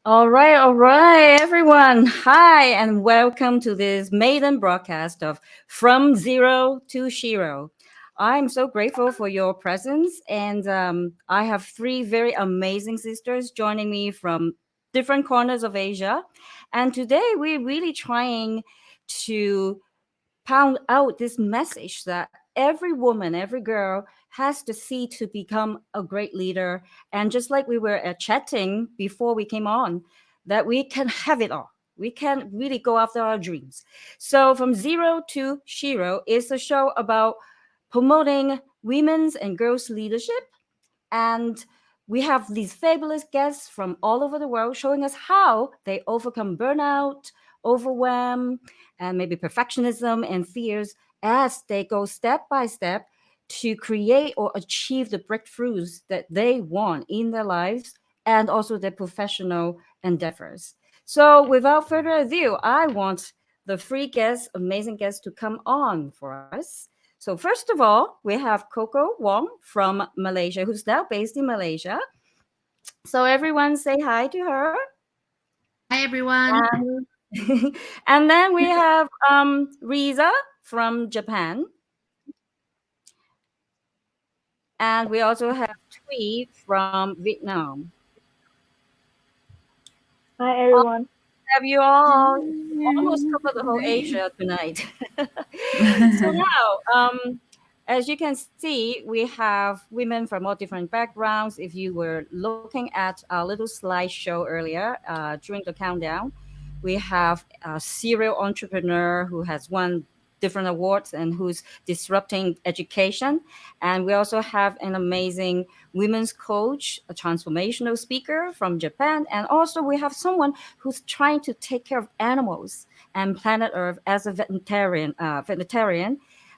All right, everyone. Hi, and welcome to this maiden broadcast of From Zero to Shero. I'm so grateful for your presence, and I have three very amazing sisters joining me from different corners of Asia. And today we're really trying to pound out this message that every woman, every girl has to see to become a great leader. And just like we were chatting before we came on, that we can have it all. We can really go after our dreams. So, From Zero to Shero is a show about promoting women's and girls' leadership, and we have these fabulous guests from all over the world showing us how they overcome burnout, overwhelm, and maybe perfectionism and fears as they go step by step to create or achieve the breakthroughs that they want in their lives and also their professional endeavors. So, without further ado, I want the three guests, amazing guests, to come on for us. So, first of all, we have Coco Wong from Malaysia, who's now based in Malaysia. So, everyone say hi to her. Hi everyone. And, and then we have Riza from Japan. And we also have Tui from Vietnam. Hi everyone. Have you all almost covered the whole Asia tonight? So now, as you can see, we have women from all different backgrounds. If you were looking at our little slideshow earlier during the countdown, we have a serial entrepreneur who has won different awards and who's disrupting education. And we also have an amazing women's coach, a transformational speaker from Japan. And also, we have someone who's trying to take care of animals and planet Earth as a veterinarian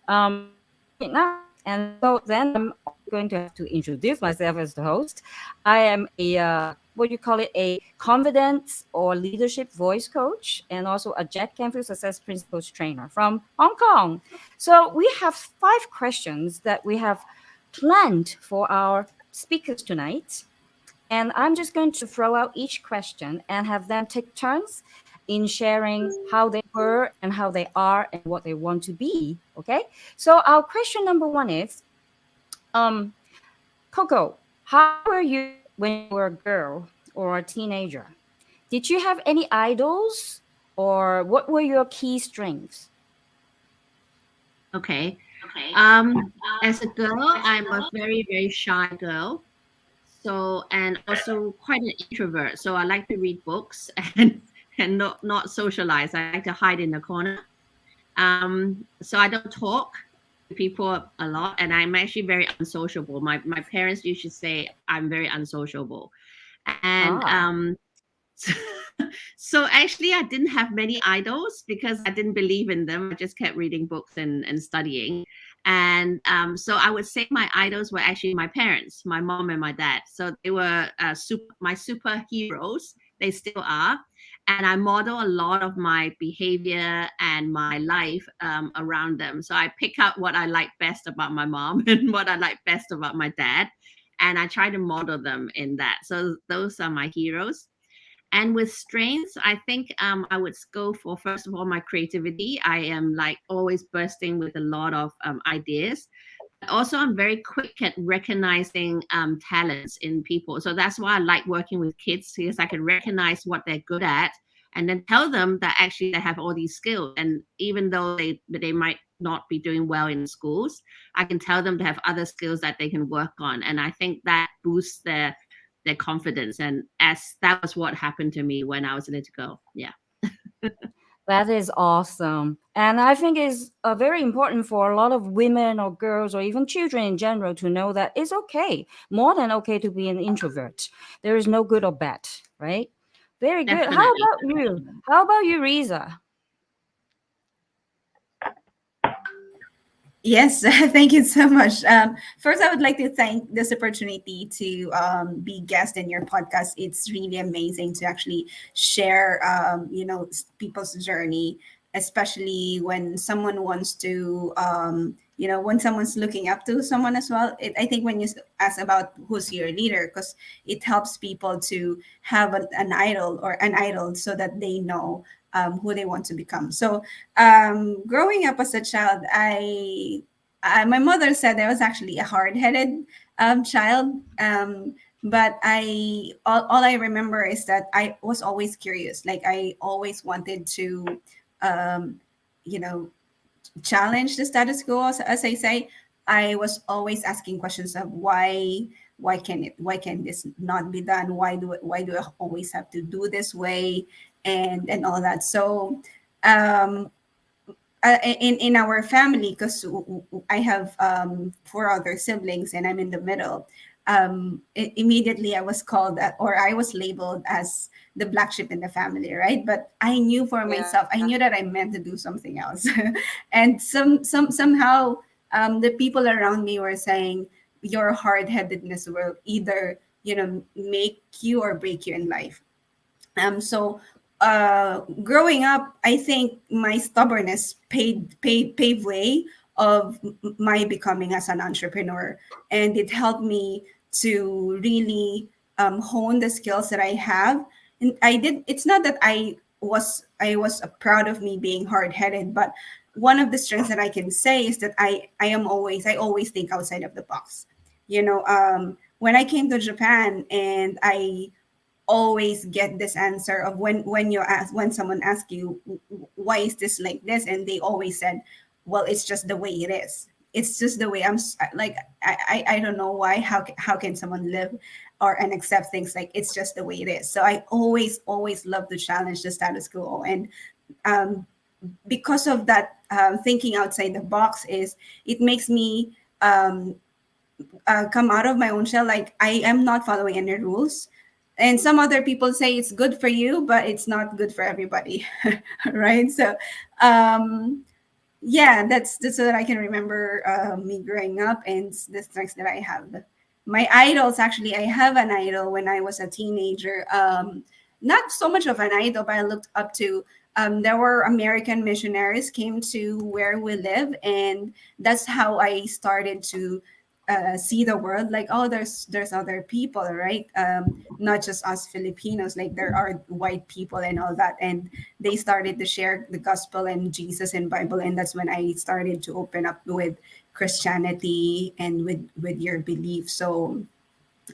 from Vietnam. And so then I'm also going to have to introduce myself as the host. I am a what do you call it, a confidence or leadership voice coach, and also a Jack Canfield Success Principles trainer from Hong Kong. So we have 5 questions that we have planned for our speakers tonight. And I'm just going to throw out each question and have them take turns in sharing how they were and how they are and what they want to be. Okay. So our question number one is, um, Coco, how were you when you were a girl or a teenager? Did you have any idols, or what were your key strengths? Okay. Um, as a girl, I'm a very shy girl. So and also quite an introvert. So I like to read books and not socialize. I like to hide in the corner. So I don't talk to people a lot, and I'm actually very unsociable. My parents used to say I'm very unsociable, and Ah, So, so actually, I didn't have many idols because I didn't believe in them. I just kept reading books and studying. And so I would say my idols were actually my parents, my mom and my dad. So they were my superheroes. They still are. And I model a lot of my behavior and my life around them. So I pick out what I like best about my mom and what I like best about my dad. And I try to model them in that. So those are my heroes. And with strengths, I think I would go for, first of all, my creativity. I am like always bursting with a lot of ideas. But also, I'm very quick at recognizing talents in people. So that's why I like working with kids, because I can recognize what they're good at and then tell them that actually they have all these skills. And even though they might not be doing well in schools, I can tell them to have other skills that they can work on. And I think that boosts their confidence. And as that was what happened to me when I was a little girl. Yeah. that is awesome. And I think it's very important for a lot of women or girls or even children in general to know that it's okay, more than okay, to be an introvert. There is no good or bad, right? Very good. How Definitely. about you? How about you, Riza? Yes, thank you so much. First, I would like to thank this opportunity to be guest in your podcast. It's really amazing to actually share, people's journey, especially when someone wants to when someone's looking up to someone as well. I think when you ask about who's your leader, because it helps people to have an idol or an idol so that they know who they want to become. So growing up as a child, my mother said I was actually a hard-headed child. But all I remember is that I was always curious. Like I always wanted to, um, you know, challenge the status quo, as I say. I was always asking questions of why can this not be done? Why do I always have to do this way, and all that. So um, in our family, because I have four other siblings and I'm in the middle. Immediately I was called or I was labeled as the black sheep in the family, right? But I knew for myself, I Yeah. knew that I meant to do something else. And somehow the people around me were saying your hard-headedness will either make you or break you in life. So growing up, I think my stubbornness paved way of my becoming as an entrepreneur, and it helped me to really hone the skills that I have. And I did. It's not that I was proud of me being hard headed, but one of the strengths that I can say is that I always think outside of the box. When I came to Japan and I always get this answer of when someone asks you why is this like this, and they always said, well, it's just the way it is. It's just the way like I don't know why, how can someone live or and accept things like it's just the way it is. So I always love to challenge the status quo. And um, because of that, thinking outside the box is it makes me come out of my own shell. Like I am not following any rules. And some other people say it's good for you, but it's not good for everybody, right? So, um, yeah, that's what I can remember me growing up and the strengths that I have. My idols, actually, I have an idol when I was a teenager. Not so much of an idol, but I looked up to. There were American missionaries came to where we live, and that's how I started to see the world. Like, oh, there's other people, right? Not just us Filipinos. Like there are white people and all that, and they started to share the gospel and Jesus and Bible, and that's when I started to open up with Christianity and with your belief. So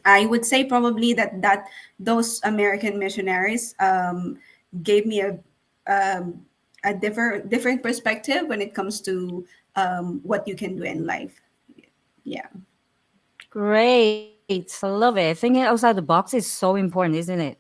I would say probably that those American missionaries gave me a different perspective when it comes to what you can do in life. Yeah. Great. I love it. Thinking outside the box is so important, isn't it?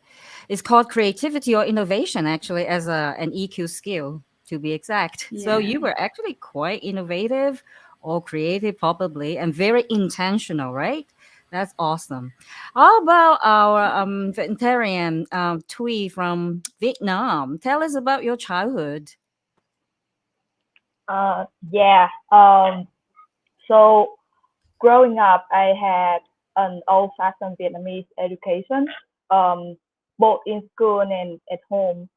It's called creativity or innovation, actually, as an EQ skill, to be exact. So Yeah. you were actually quite innovative or creative, probably, and very intentional, right? That's awesome. How about our vegetarian Tui from Vietnam? Tell us about your childhood. Yeah. So growing up, I had an old-fashioned Vietnamese education, um, both in school and at home.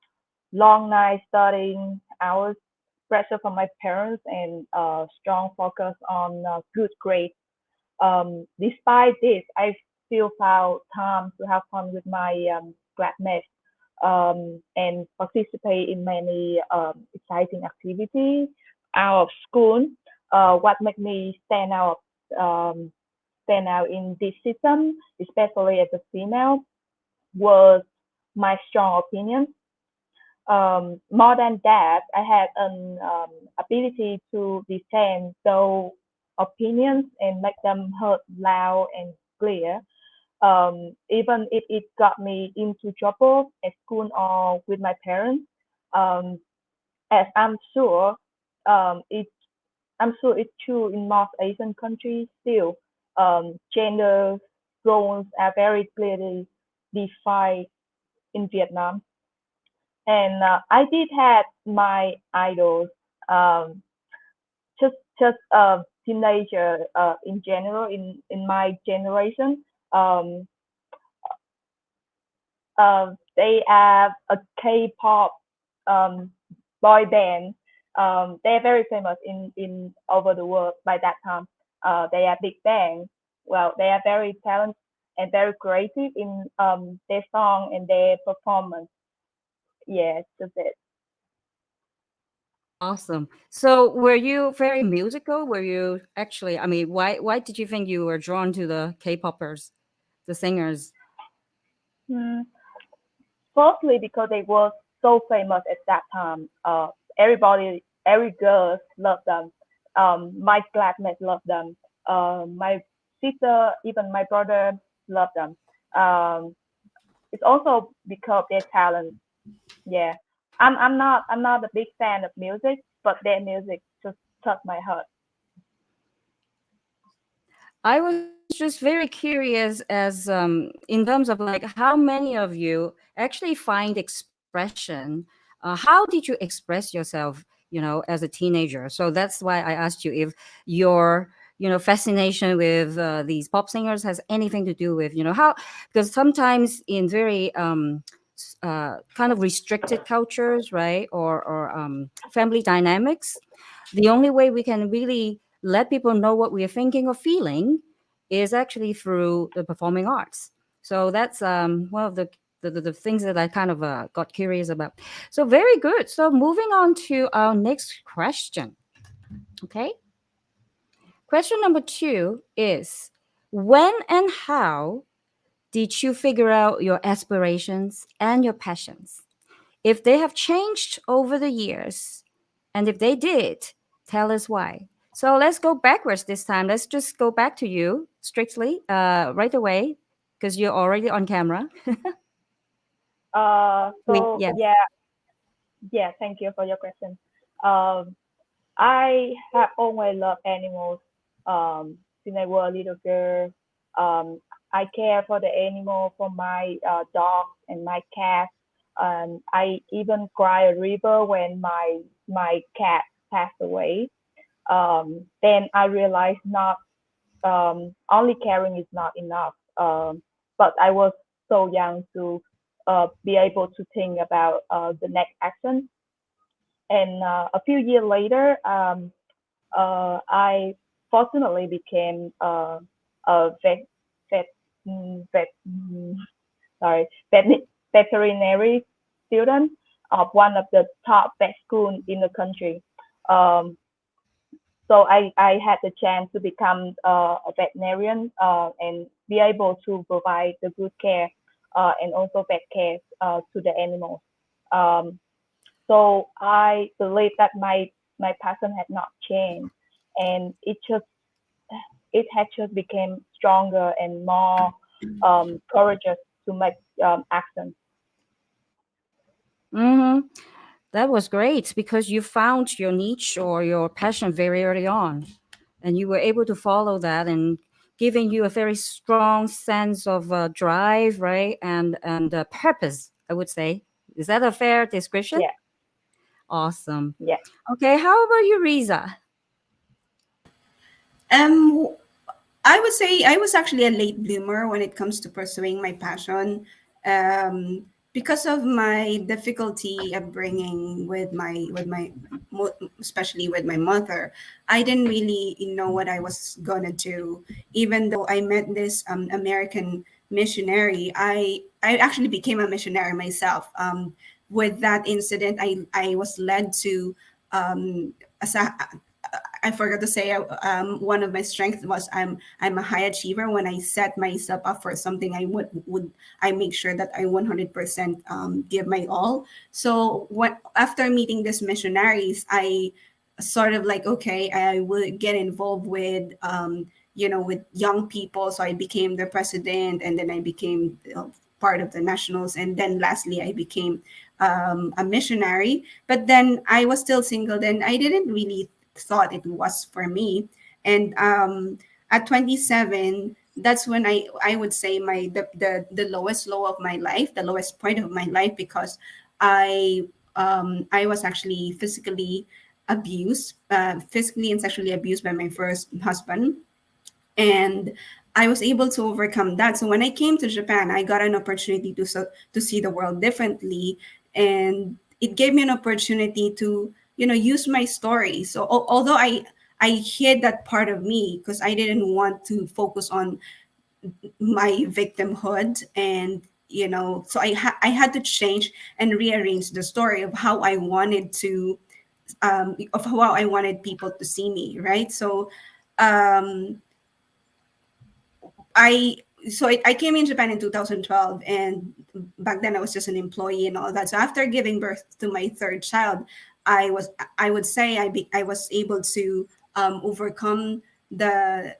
Long night studying hours, pressure from my parents, and strong focus on good grades. Despite this, I still found time to have fun with my classmates and participate in many exciting activities out of school. What made me um, stand out in this system, especially as a female, was my strong opinion. More than that, I had an ability to defend those opinions and make them heard loud and clear, even if it got me into trouble at school or with my parents. Um, as um, it, I'm sure it's true in most Asian countries still. Gender roles are very clearly defined in Vietnam, and I did have my idols. Um, just teenager in general in my generation. Um, they have a K-pop um, boy band. They're very famous in over the world by that time. They are big band. Well, they are very talented and very creative in their song and their performance. Yes, that's it. Awesome. So, were you very musical? Were you actually? I mean, why did you think you were drawn to the K-popers, the singers? Hmm. Firstly, because they were so famous at that time. Everybody, every girl loved them. My classmates loved them. My sister, even my brother loved them. Um, it's also because their talent. Yeah, I'm not a big fan of music, but their music just touched my heart. I was just very curious as in terms of like how many of you actually find expression. How did you express yourself, as a teenager? So that's why I asked you if your, fascination with these pop singers has anything to do with, how, because sometimes in very kind of restricted cultures, right, or family dynamics, the only way we can really let people know what we are thinking or feeling is actually through the performing arts. So that's one of the things that I kind of got curious about. So very good. So moving on to our next question. Okay. Question number 2 is, when and how did you figure out your aspirations and your passions? If they have changed over the years, and if they did, tell us why. So let's go backwards this time. Let's just go back to you strictly right away because you're already on camera. So Yeah. yeah, yeah. Thank you for your question. Um, I have always loved animals. Since I was a little girl, um, I care for the animal, for my dog and my cat. I even cry a river when my cat passed away. Then I realized not only caring is not enough. But I was so young to be able to think about the next action. And a few years later, I fortunately became a vet, vet, sorry, veterinary student of one of the top vet schools in the country. Um, so I had the chance to become a veterinarian and be able to provide the good care and also vet care to the animals. Um, so I believe that my passion had not changed, and it had just become stronger and more courageous to make action. Hmm. That was great because you found your niche or your passion very early on, and you were able to follow that and giving you a very strong sense of drive, right, and purpose. I would say, is that a fair description? Yeah, Awesome. yeah. Okay, how about you, Riza? Um, I would say I was actually a late bloomer when it comes to pursuing my passion. Because of my difficulty upbringing especially with my mother, I didn't really know what I was gonna do. Even though I met this American missionary, I actually became a missionary myself. With that incident, I was led to as a I forgot to say one of my strengths was I'm a high achiever. When I set myself up for something, I would I make sure that I 100% give my all. So what after meeting these missionaries, I sort of like okay, I would get involved with with young people. So I became the president, and then I became part of the nationals, and then lastly I became a missionary. But then I was still single. Then I didn't really thought it was for me. And at 27, that's when I would say the lowest low of my life, the lowest point of my life, because I was actually physically and sexually abused by my first husband, and I was able to overcome that. So when I came to Japan, I got an opportunity to see the world differently, and it gave me an opportunity to use my story. So although I hid that part of me because I didn't want to focus on my victimhood, and so I had to change and rearrange the story of how I wanted to of how I wanted people to see me, right? So um I I came in Japan in 2012, and back then I was just an employee and all that. So after giving birth to my third child, I was I would say I was able to overcome the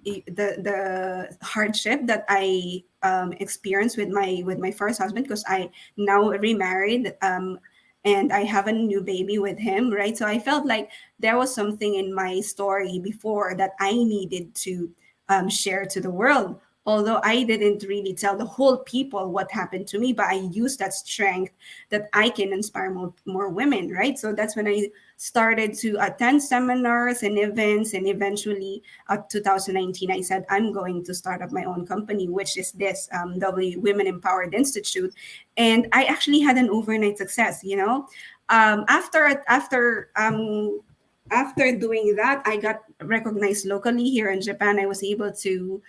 the hardship that I experienced with my first husband, because I now remarried, and I have a new baby with him, right? So I felt like there was something in my story before that I needed to share to the world. Although I didn't really tell the whole people what happened to me, but I used that strength that I can inspire more women, right? So that's when I started to attend seminars and events, and eventually 2019, I said, I'm going to start up my own company, which is this W Women Empowered Institute. And I actually had an overnight success, after doing that, I got recognized locally here in Japan. I was able to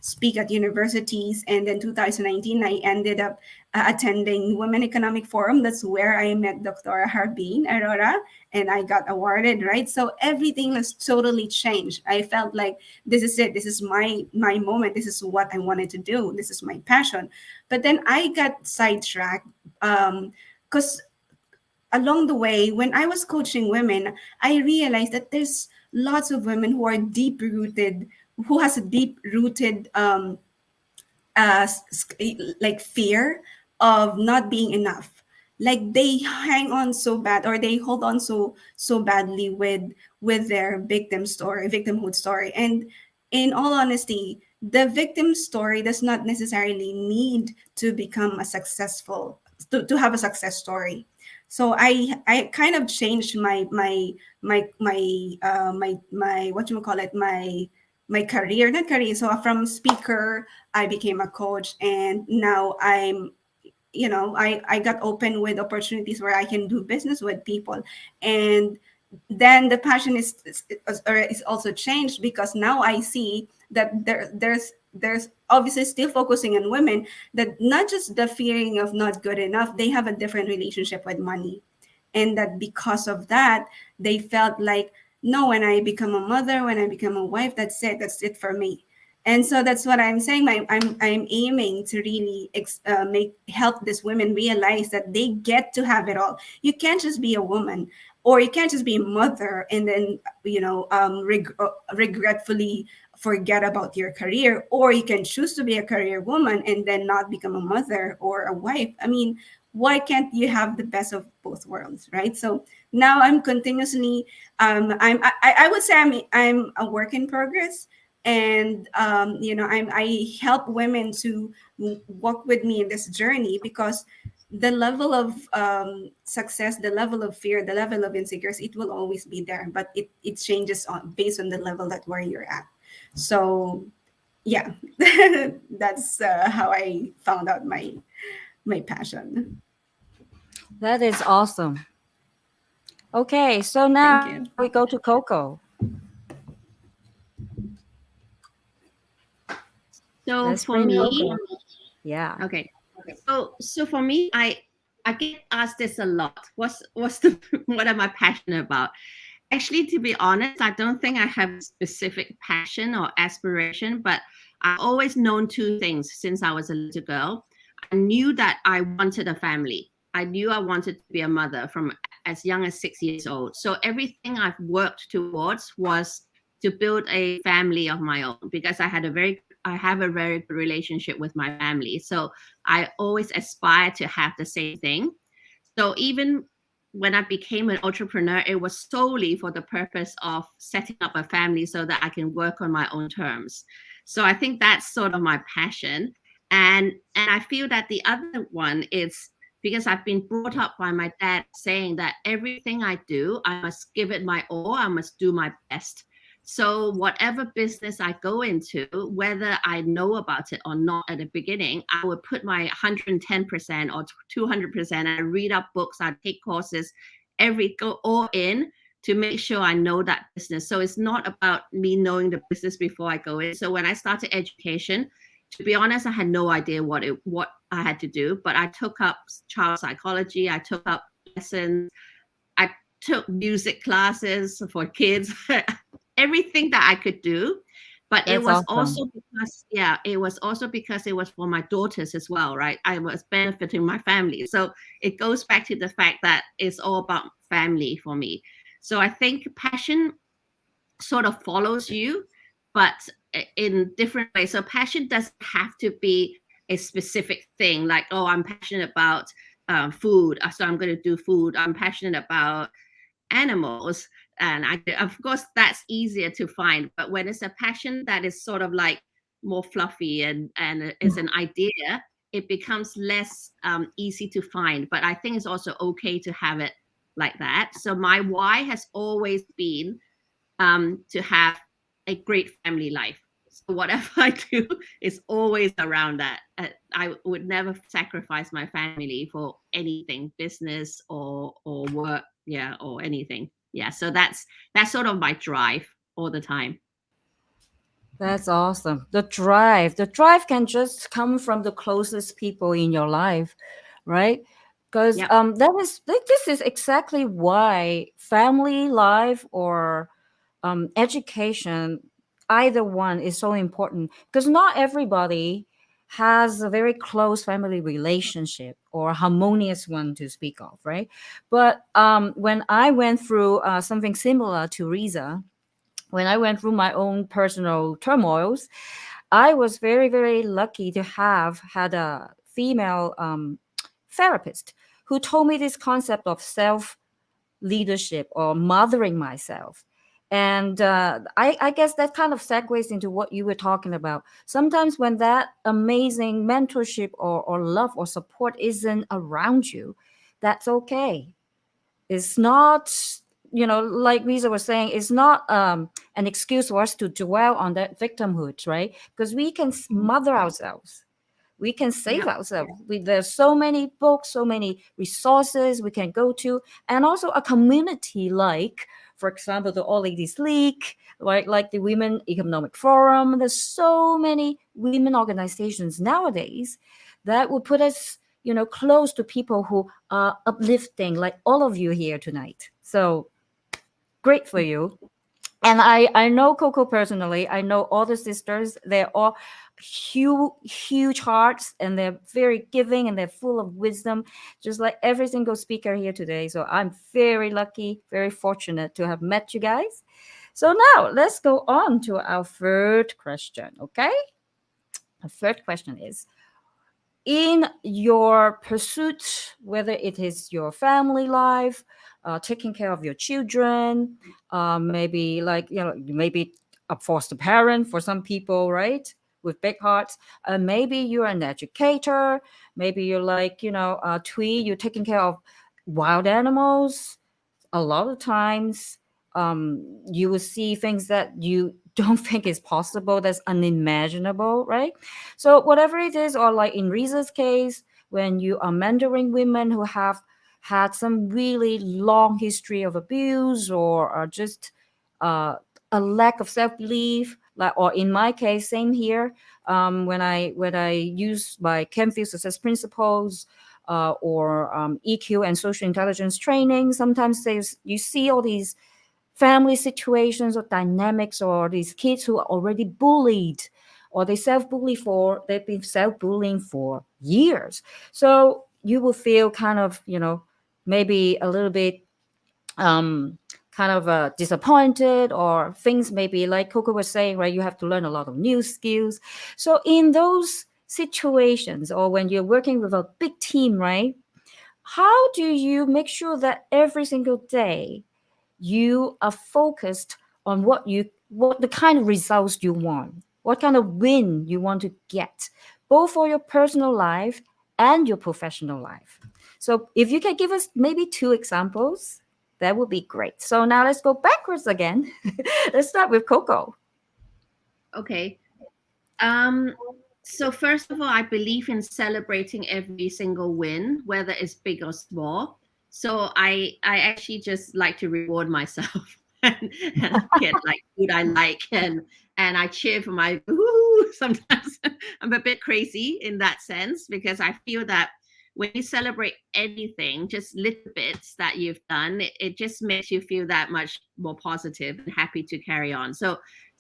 speak at universities. And then 2019, I ended up attending Women Economic Forum. That's where I met Dr. Harbin Aurora, and I got awarded, right? So everything was totally changed. I felt like this is it. This is my moment. This is what I wanted to do. This is my passion. But then I got sidetracked because along the way, when I was coaching women, I realized that there's lots of women who are deep rooted, who has a deep rooted like fear of not being enough. Like they hang on so bad, or they hold on so badly with their victimhood story. And in all honesty, the victim story does not necessarily need to become a successful to have a success story. So I kind of changed my what you call it, my career, not career. So from speaker, I became a coach, and now I got open with opportunities where I can do business with people. And then the passion is also changed, because now I see that there's obviously still focusing on women, that not just the fearing of not good enough, they have a different relationship with money. And that because of that, they felt like, no, when I become a mother, when I become a wife, that's it for me. And so that's what I'm saying. I'm aiming to really make help these women realize that they get to have it all. You can't just be a woman, or you can't just be a mother and then regretfully forget about your career, or you can choose to be a career woman and then not become a mother or a wife. I mean, why can't you have the best of both worlds, right? So now I'm continuously I would say I'm a work in progress. And I help women to walk with me in this journey, because the level of success, the level of fear, the level of insecurity, it will always be there, but it changes on based on the level that where you're at. So yeah, that's how I found out my passion. That is awesome. Okay, so Thank now you. we go to Coco. So Let's for bring me, Coco. Yeah. okay. So for me, I get asked this a lot. What's the what am I passionate about? Actually, to be honest, I don't think I have a specific passion or aspiration, but I've always known two things since I was a little girl. I knew that I wanted a family. I knew I wanted to be a mother from as young as 6 years old. So everything I've worked towards was to build a family of my own, because I have a very good relationship with my family. So I always aspire to have the same thing. So even when I became an entrepreneur, it was solely for the purpose of setting up a family so that I can work on my own terms. So I think that's sort of my passion. And I feel that the other one is because I've been brought up by my dad saying that everything I do, I must give it my all, I must do my best. So whatever business I go into, whether I know about it or not at the beginning, I would put my 110% or 200%. I read up books, I take courses, go all in to make sure I know that business. So it's not about me knowing the business before I go in. So when I started education, to be honest, I had no idea what I had to do, but I took up child psychology, I took up lessons, I took music classes for kids, everything that I could do. But it That's was awesome. also because, yeah, it was also because it was for my daughters as well, right? I was benefiting my family. So it goes back to the fact that it's all about family for me. So I think passion sort of follows you, but in different ways. So passion doesn't have to be a specific thing like, oh, I'm passionate about food, so I'm going to do food. I'm passionate about animals. And of course, that's easier to find. But when it's a passion that is sort of like more fluffy and is an idea, it becomes less easy to find. But I think it's also okay to have it like that. So my why has always been to have a great family life. So whatever I do is always around that. I would never sacrifice my family for anything, business or work, yeah, or anything. Yeah, so that's sort of my drive all the time. That's awesome. The drive can just come from the closest people in your life, right? Because Yep. this is exactly why family life or education, either one is so important. Because not everybody has a very close family relationship or harmonious one to speak of, right? But when I went through something similar to Riza, when I went through my own personal turmoils, I was very, very lucky to have had a female therapist who told me this concept of self leadership or mothering myself. And I guess that kind of segues into what you were talking about. Sometimes when that amazing mentorship or love or support isn't around you, that's okay. It's not, like Lisa was saying, it's not an excuse for us to dwell on that victimhood, right? Because we can mother ourselves, we can save Yep. ourselves. There's so many books, so many resources we can go to, and also a community like, for example, the All Ladies League, like the Women Economic Forum. There's so many women organizations nowadays that would put us, close to people who are uplifting, like all of you here tonight. So great for you. And I know Coco personally. I know all the sisters. They're all huge hearts, and they're very giving, and they're full of wisdom, just like every single speaker here today. So I'm very lucky, very fortunate to have met you guys. So now let's go on to our third question. Okay, the third question is, in your pursuit, whether it is your family life, taking care of your children, maybe like, maybe a foster parent for some people, right? With big hearts. Maybe you're an educator. Maybe you're like, Twee, you're taking care of wild animals. A lot of times you will see things that you don't think is possible, that's unimaginable, right? So whatever it is, or like in Riza's case, when you are mentoring women who have had some really long history of abuse, or are just uh, a lack of self-belief, like, or in my case, same here, when I use my Canfield success principles, or EQ and social intelligence training. Sometimes you see all these family situations or dynamics, or these kids who are already bullied, or they've been self-bullying for years. So you will feel kind of, maybe a little bit um, kind of disappointed, or things maybe like Coco was saying, right? You have to learn a lot of new skills. So in those situations, or when you're working with a big team, right? How do you make sure that every single day you are focused on what the kind of results you want, what kind of win you want to get, both for your personal life and your professional life? So if you can give us maybe two examples, that would be great. So now let's go backwards again. Let's start with Coco. Okay. Um, so first of all, I believe in celebrating every single win, whether it's big or small. So I actually just like to reward myself and get like food I like, and I cheer for my woo. Sometimes I'm a bit crazy in that sense, because I feel that when you celebrate anything, just little bits that you've done, it just makes you feel that much more positive and happy to carry on. So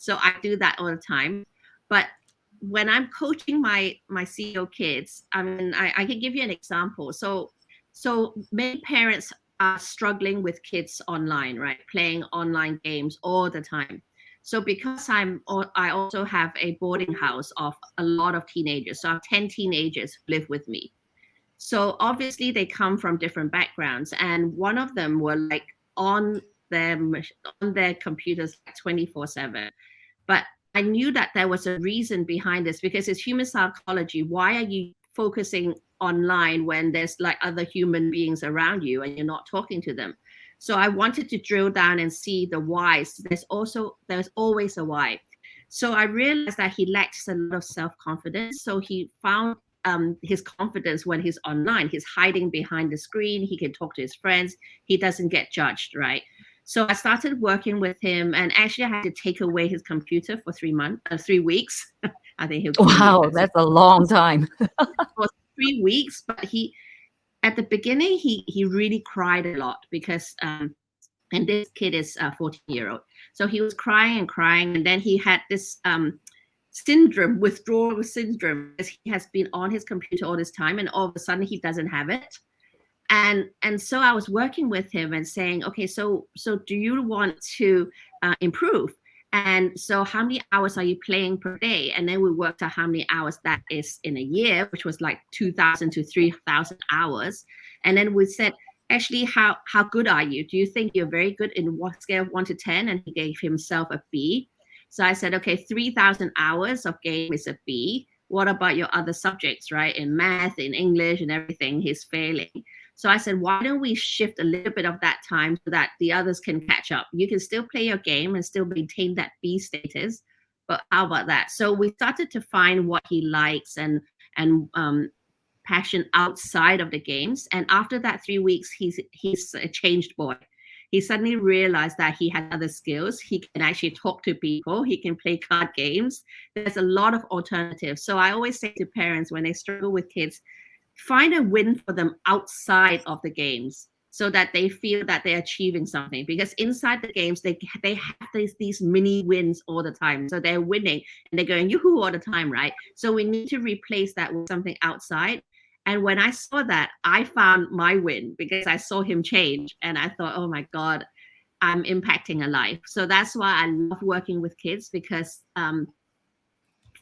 I do that all the time. But when I'm coaching my CEO kids, I mean, I can give you an example. So many parents are struggling with kids online, right? Playing online games all the time. So because I also have a boarding house of a lot of teenagers. So I have 10 teenagers who live with me. So obviously they come from different backgrounds, and one of them were like on their computers like 24/7. But I knew that there was a reason behind this, because it's human psychology. Why are you focusing online when there's like other human beings around you and you're not talking to them? So I wanted to drill down and see the whys. There's always a why. So I realized that he lacks a lot of self-confidence. So he found his confidence when he's online. He's hiding behind the screen. He can talk to his friends. He doesn't get judged, right? So I started working with him, and actually I had to take away his computer for 3 months, 3 weeks. I think he'll kill me if Wow, I say that's a long time. for 3 weeks. But at the beginning, he really cried a lot, because and this kid is a 14-year-old, so he was crying and crying, and then he had this syndrome, withdrawal syndrome, because he has been on his computer all this time, and all of a sudden he doesn't have it. And so I was working with him and saying, okay, so do you want to improve? And so how many hours are you playing per day? And then we worked out how many hours that is in a year, which was like 2,000 to 3,000 hours. And then we said, actually, how good are you? Do you think you're very good in what scale of 1 to 10? And he gave himself a B. So I said, okay, 3,000 hours of game is a B. What about your other subjects, right? In math, in English, and everything, he's failing. So I said, why don't we shift a little bit of that time so that the others can catch up? You can still play your game and still maintain that B status, but how about that? So we started to find what he likes and passion outside of the games. And after that 3 weeks, he's a changed boy. He suddenly realized that he had other skills. He can actually talk to people. He can play card games. There's a lot of alternatives. So I always say to parents when they struggle with kids, find a win for them outside of the games, so that they feel that they're achieving something, because inside the games they have these mini wins all the time, so they're winning and they're going yoo-hoo all the time, right? So we need to replace that with something outside. And when I saw that, I found my win, because I saw him change, and I thought, oh my god, I'm impacting a life. So that's why I love working with kids, because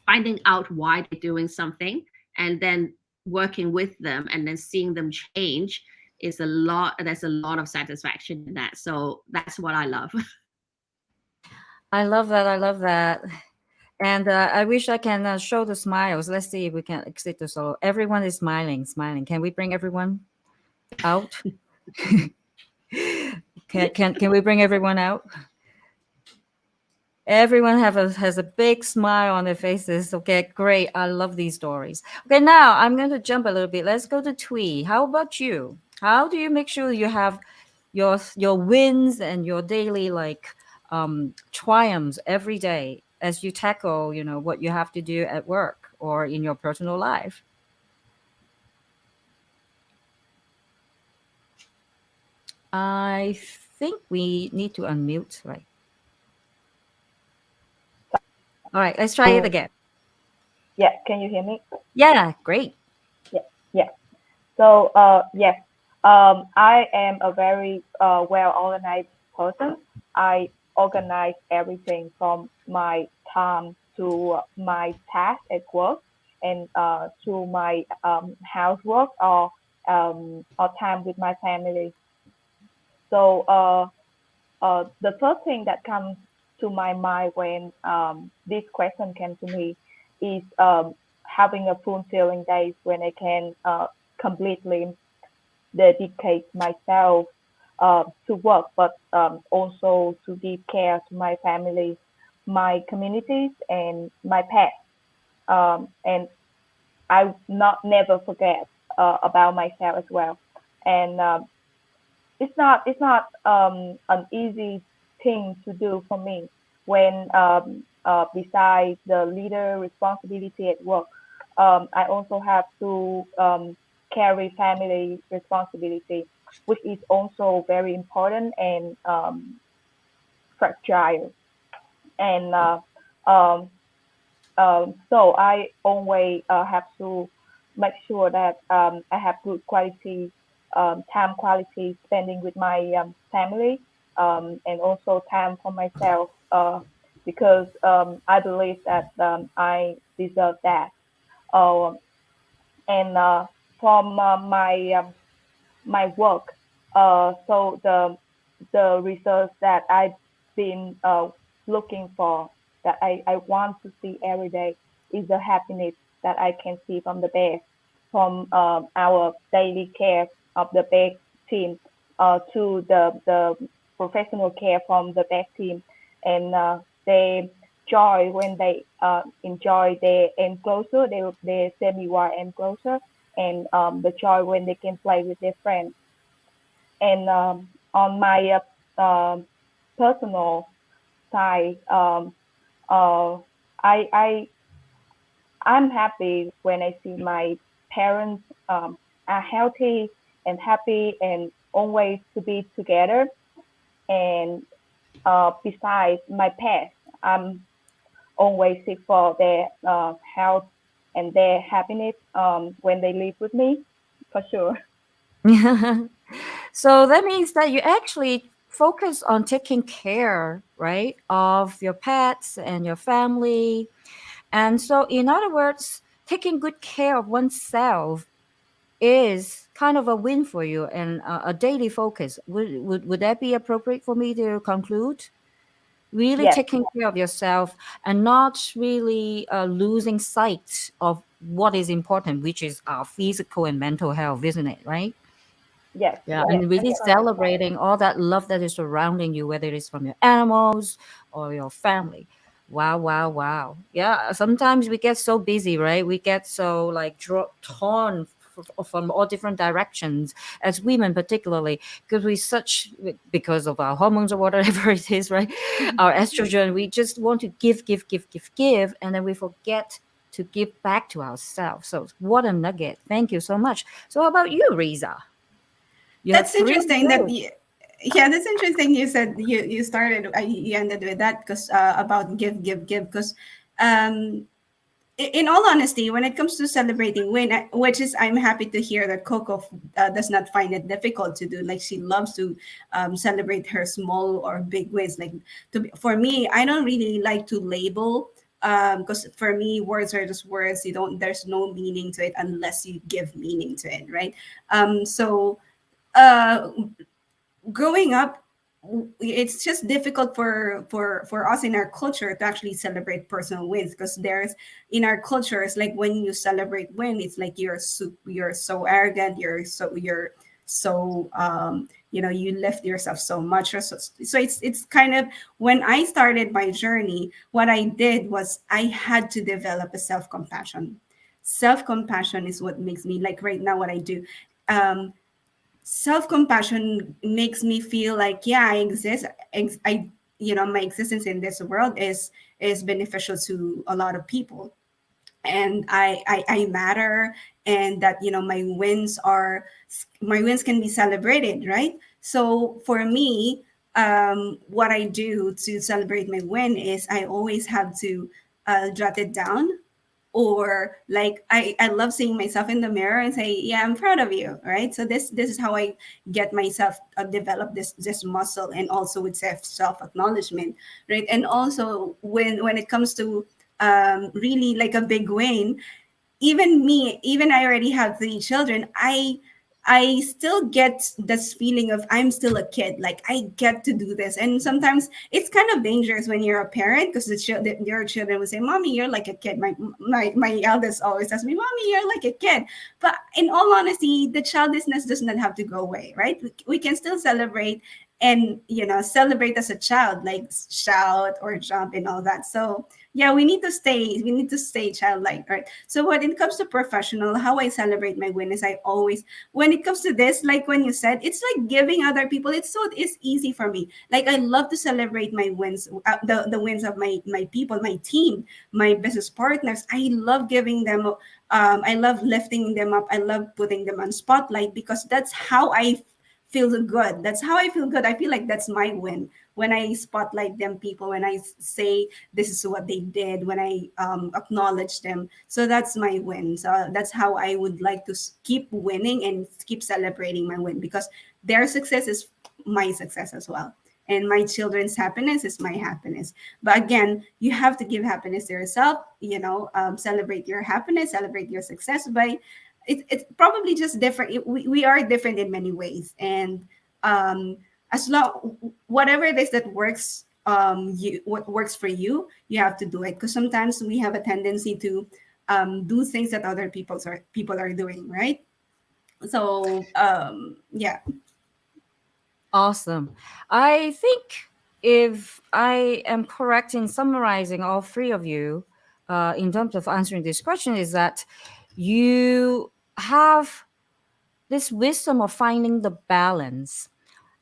finding out why they're doing something and then working with them and then seeing them change is a lot. There's a lot of satisfaction in that. So that's what I love. I love that. I love that. And I wish I can show the smiles. Let's see if we can exit the solo. Everyone is smiling, smiling. Can we bring everyone out? Can we bring everyone out? Everyone has a big smile on their faces. Okay, great. I love these stories. Okay, now I'm going to jump a little bit. Let's go to Twee. How about you? How do you make sure you have your wins and your daily triumphs every day as you tackle what you have to do at work or in your personal life? I think we need to unmute, right? All right, let's try it again. Yeah, can you hear me? Yeah, great. Yeah. So, yes, I am a very well-organized person. I organize everything from my time to my task at work and to my housework or time with my family. So, the first thing that comes to my mind when this question came to me is having a fulfilling days when I can completely dedicate myself to work, but also to give care to my family, my communities, and my pets. And I not never forget about myself as well. And it's not an easy thing to do for me when besides the leader responsibility at work, I also have to carry family responsibility, which is also very important and fragile. And um, so I always have to make sure that I have good quality time quality spending with my family, and also time for myself, because I believe that I deserve that. Um, and from my work. So the results that I've been looking for, that I want to see every day, is the happiness that I can see from the best, from our daily care of the best team, to the professional care from the best team, and they joy when they enjoy their enclosure, they semi-wire enclosure, and the joy when they can play with their friends. And on my personal side, uh, I I I'm happy when I see my parents are healthy and happy and always to be together. And besides my pets, I'm always seek for their health and their happiness when they live with me, for sure. So that means that you actually focus on taking care, right, of your pets and your family. And so, in other words, taking good care of oneself is kind of a win for you and a daily focus. Would that be appropriate for me to conclude? Really Yes, taking care of yourself and not really losing sight of what is important, which is our physical and mental health, isn't it? Right? yes, Yeah, yes, and really correct. celebrating all that love that is surrounding you, whether it's from your animals or your family. Wow, wow, wow. Yeah, sometimes we get so busy, right? We get so like torn from all different directions as women, particularly because we such because of our hormones or whatever it is, right? Our estrogen, we just want to give, give, give, give, give, and then we forget to give back to ourselves. So, what a nugget! Thank you so much. So, how about you, Riza? You have That's 3 interesting that minutes. you, yeah, that's interesting. You said you started, you ended with that because about give because um in all honesty, when it comes to celebrating win, which is I'm happy to hear that Coco does not find it difficult to do. Like she loves to celebrate her small or big wins. Like for me, I don't really like to label because for me, words are just words. You don't. There's no meaning to it unless you give meaning to it, right? So uh, growing up, it's just difficult for us in our culture to actually celebrate personal wins because there's in our cultures like when you celebrate win, it's like you're so arrogant, you're so you lift yourself so much, or so it's kind of when I started my journey, what I did was I had to develop a self-compassion. Self-compassion is what makes me, like right now, what I do. um Self-compassion makes me feel like, yeah, I exist. I My existence in this world is beneficial to a lot of people, and I matter, and that my wins can be celebrated, right? So for me, what I do to celebrate my win is I always have to jot it down, or like I love seeing myself in the mirror and say, yeah, I'm proud of you, right? So this is how I get myself develop this muscle, and also with self acknowledgement, right? And also when it comes to really like a big win, even me, even I already have 3 children, I still get this feeling of I'm still a kid. Like I get to do this, and sometimes it's kind of dangerous when you're a parent because your children will say, "Mommy, you're like a kid." My eldest always tells me, "Mommy, you're like a kid." But in all honesty, the childishness does not have to go away, right? We can still celebrate and celebrate as a child, like shout or jump and all that. So yeah, we need to stay childlike, right? So when it comes to professional, how I celebrate my win is I always, when it comes to this, like when you said, it's like giving other people, it's easy for me. Like I love to celebrate my wins, the wins of my people, my team, my business partners. I love giving them, I love lifting them up, I love putting them on spotlight, because that's how I feel good. That's how I feel good. I feel like that's my win when I spotlight them people, when I say this is what they did, when I acknowledge them. So that's my win. So that's how I would like to keep winning and keep celebrating my win, because their success is my success as well. And my children's happiness is my happiness. But again, you have to give happiness to yourself, celebrate your happiness, celebrate your success by, it's probably just different. We are different in many ways. And as long, whatever it is that works, what works for you, you have to do it, because sometimes we have a tendency to do things that other people are doing, right? So yeah. Awesome. I think if I am correct in summarizing all three of you, in terms of answering this question, is that you have this wisdom of finding the balance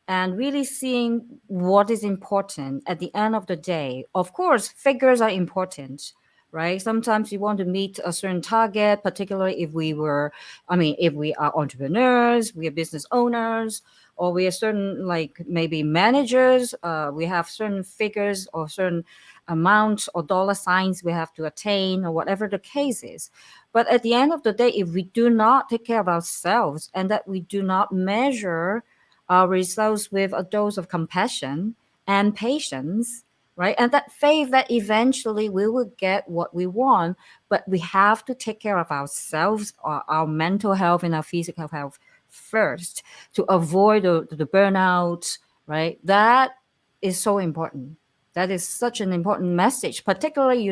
and really seeing what is important at the end of the day. Of course, figures are important, right? Sometimes you want to meet a certain target, particularly if we are entrepreneurs, we are business owners, or we are certain, like maybe managers, we have certain figures or certain amount or dollar signs we have to attain, or whatever the case is. But at the end of the day, if we do not take care of ourselves and that we do not measure our results with a dose of compassion and patience, right? And that faith that eventually we will get what we want, but we have to take care of ourselves, our mental health and our physical health first to avoid the burnout, right? That is so important. That is such an important message, particularly,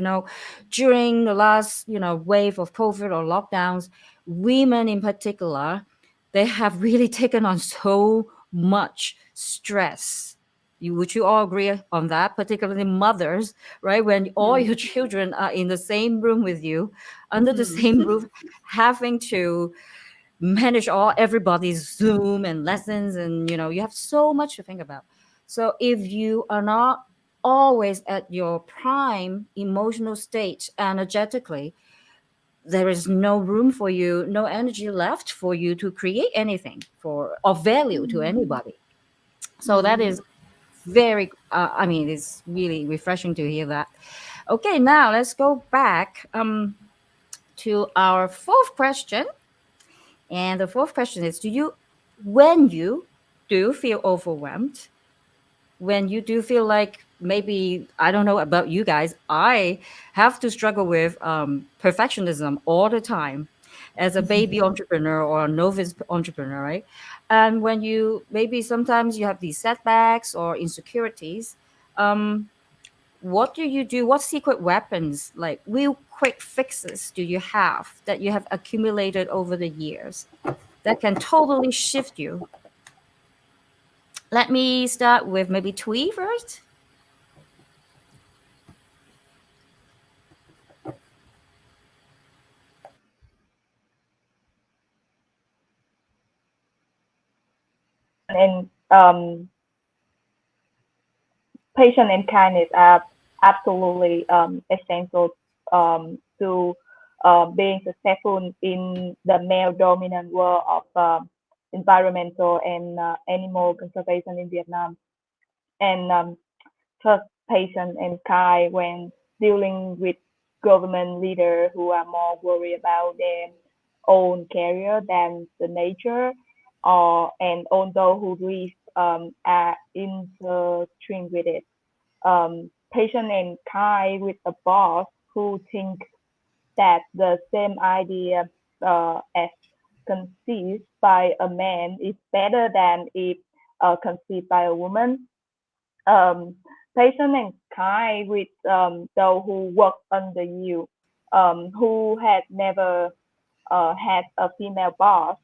during the last, wave of COVID or lockdowns, women in particular, they have really taken on so much stress. Would you all agree on that? Particularly mothers, right? When all Mm-hmm. your children are in the same room with you, under the same Mm-hmm. roof, having to manage all everybody's Zoom and lessons, and you have so much to think about. So if you are not always at your prime emotional state energetically, there is no room for you, no energy left for you to create anything for of value to anybody. So that Mm-hmm. is very, it's really refreshing to hear that. Okay, now let's go back to our fourth question. And the fourth question is, when you do feel overwhelmed, when you do feel like, maybe, I don't know about you guys, I have to struggle with perfectionism all the time as a baby entrepreneur or a novice entrepreneur, right? And when you, maybe sometimes you have these setbacks or insecurities, um what do you do? What secret weapons, like real quick fixes, do you have that you have accumulated over the years that can totally shift you? Let me start with maybe Twee first. And patience and kindness are absolutely essential to being successful in the male dominant world of environmental and animal conservation in Vietnam. And trust, patience, and kind when dealing with government leaders who are more worried about their own career than the nature, or and although who live are intertwined with it. Patient and kind with a boss who think that the same idea as conceived by a man is better than if conceived by a woman. um, Patient and kind with those who work under you, who had never had a female boss,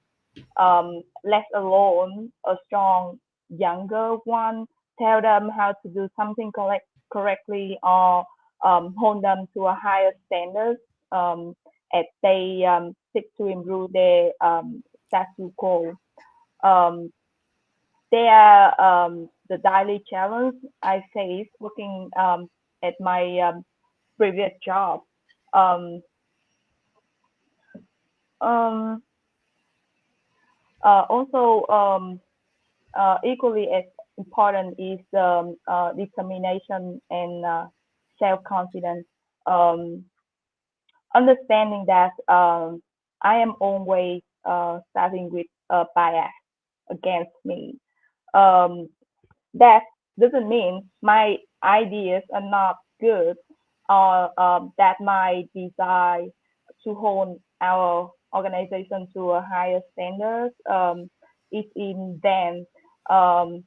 let alone a strong younger one. Tell them how to do something correctly, or hold them to a higher standard as they seek to improve their status quo. Um, they are the daily challenge I face working at my previous job. Um, um, also, equally as important is determination and self-confidence. Um, Understanding that I am always starting with a bias against me. Um, that doesn't mean my ideas are not good or that my desire to hold our organization to a higher standard is in them. Um,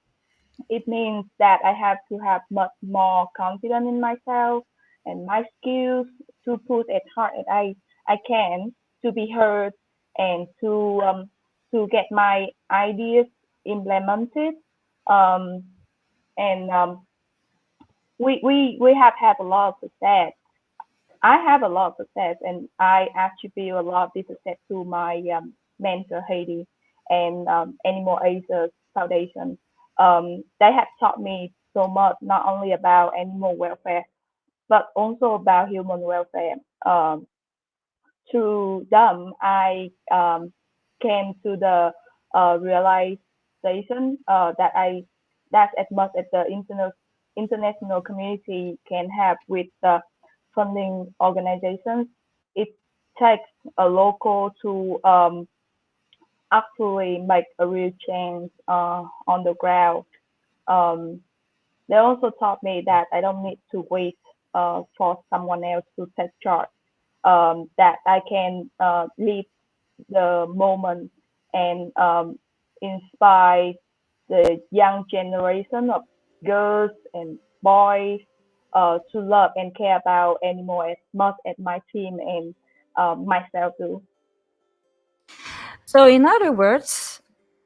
it means that I have to have much more confidence in myself and my skills to put as hard as I can to be heard and to get my ideas implemented. Um, and we have had a lot of success. I have a lot of success, and I attribute a lot of this success to my mentor Haiti and Animal Asia Foundation. They have taught me so much, not only about animal welfare, but also about human welfare. Through them, I came to the realization that's as much as the international community can have with the funding organizations. It takes a local to actually make a real change on the ground. Um, they also taught me that I don't need to wait for someone else to take charge. That I can live the moment and inspire the young generation of girls and boys to love and care about animals as much as my team and myself do. So, in other words,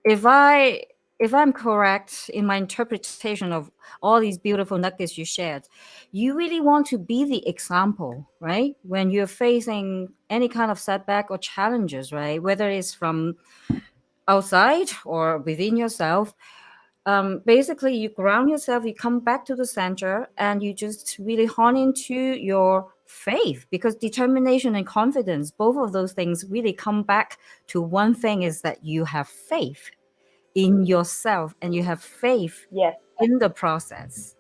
if I if I'm correct in my interpretation of all these beautiful nuggets you shared, you really want to be the example, right? When you're facing any kind of setback or challenges, right? Whether it's from outside or within yourself, basically you ground yourself, you come back to the center, and you just really hone into your faith, because determination and confidence, both of those things really come back to one thing, is that you have faith in yourself and you have faith Yes, in the process.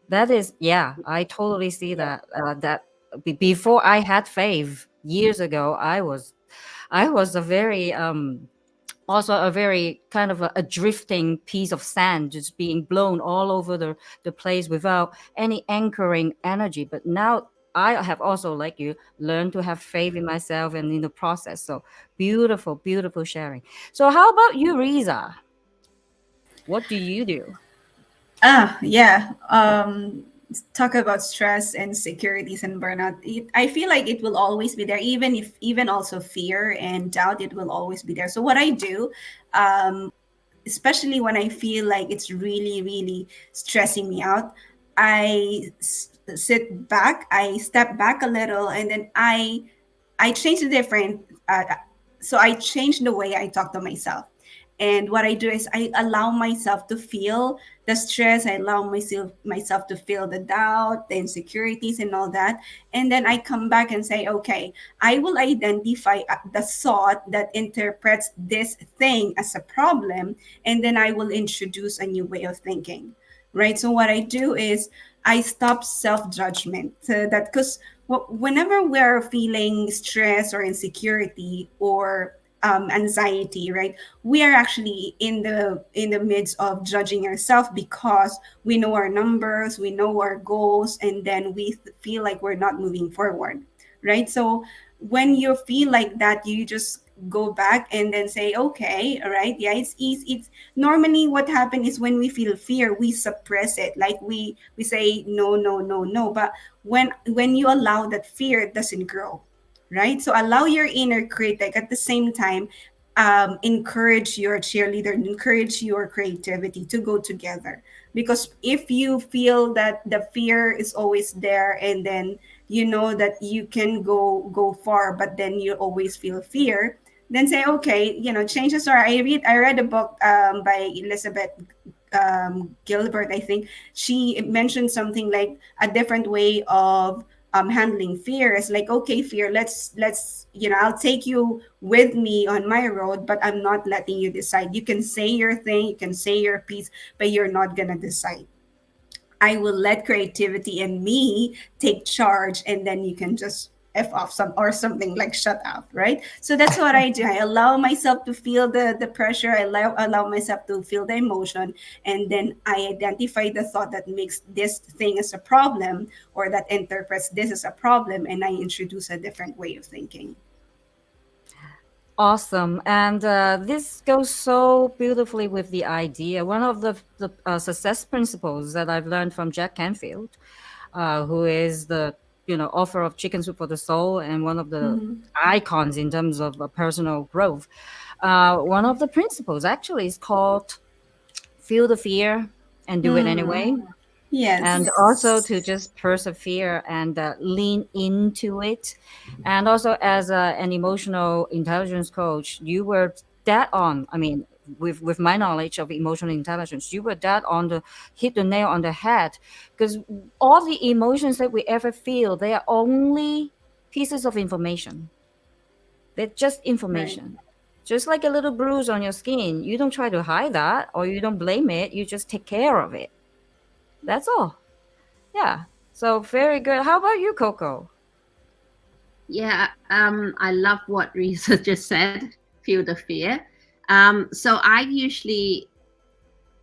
That is, yeah, I totally see yes, that. Before I had faith years ago, I was a very also a very kind of a drifting piece of sand, just being blown all over the place without any anchoring energy. But now I have also, like you, learned to have faith in myself and in the process. So beautiful, beautiful sharing. So how about you, Riza? What do you do? Yeah. Talk about stress and securities and burnout. I feel like it will always be there, even also fear and doubt. It will always be there. So what I do, especially when I feel like it's really, really stressing me out, sit back, I step back a little, and then I change the different. So I change the way I talk to myself. And what I do is I allow myself to feel the stress. I allow myself to feel the doubt, the insecurities, and all that. And then I come back and say, okay, I will identify the thought that interprets this thing as a problem, and then I will introduce a new way of thinking. Right. So what I do is I stop self judgment. So that because whenever we're feeling stress or insecurity or anxiety, right, we are actually in the midst of judging ourselves because we know our numbers, we know our goals, and then we feel like we're not moving forward, right? So when you feel like that, you just go back and then say, okay, all right, yeah, it's easy. It's normally what happens is when we feel fear, we suppress it, like we say no, no, no, no. But when you allow that fear, it doesn't grow, right? So allow your inner critic at the same time, encourage your cheerleader, encourage your creativity to go together. Because if you feel that the fear is always there, and then you know that you can go far, but then you always feel fear, then say, okay, change the story. I read a book by Elizabeth Gilbert, I think. She mentioned something like a different way of handling fear. It's like, okay, fear, let's I'll take you with me on my road, but I'm not letting you decide. You can say your thing, you can say your piece, but you're not gonna decide. I will let creativity and me take charge, and then you can just f off some or something, like shut up, right? So that's what I do. I allow myself to feel the pressure. I allow myself to feel the emotion, and then I identify the thought that makes this thing as a problem, or that interprets this as a problem, and I introduce a different way of thinking. Awesome. And this goes so beautifully with the idea. One of the success principles that I've learned from Jack Canfield, who is the author of Chicken Soup for the Soul and one of the Mm-hmm. icons in terms of personal growth. One of the principles actually is called feel the fear and do it Mm. anyway, and also to Yes. just persevere and lean into it. And also, as an emotional intelligence coach, you were dead on. I mean, with my knowledge of emotional intelligence, you were dead on the hit the nail on the head, because all the emotions that we ever feel, they are only pieces of information. They're just Right. information. Just like a little bruise on your skin, you don't try to hide that or you don't blame it, you just take care of it. That's all. Yeah. So very good. How about you, Coco? Yeah, I love what Risa just said. Feel the fear. So I usually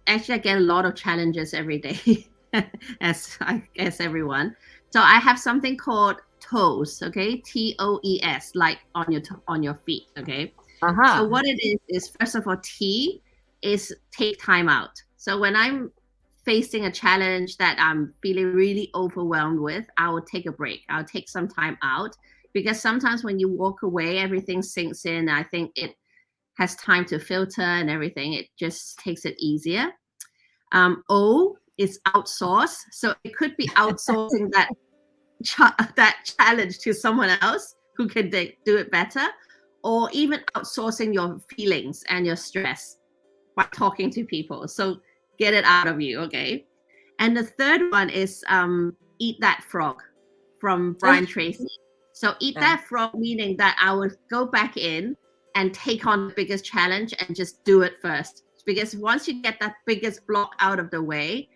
actually I get a lot of challenges every day, as I guess everyone. So I have something called toes. Okay, TOES, like on on your feet. Okay. So Uh-huh. what it is first of all, T is take time out. So when I'm facing a challenge that I'm feeling really overwhelmed with, I will take a break. I'll take some time out, because sometimes when you walk away, everything sinks in. I think it has time to filter and everything. It just takes it easier. O is outsource. So it could be outsourcing that challenge to someone else who can do it better, or even outsourcing your feelings and your stress by talking to people. So get it out of you, okay? And the third one is eat that frog from Brian Tracy. So eat Yeah. that frog, meaning that I would go back in and take on the biggest challenge and just do it first. Because once you get that biggest block out of the way,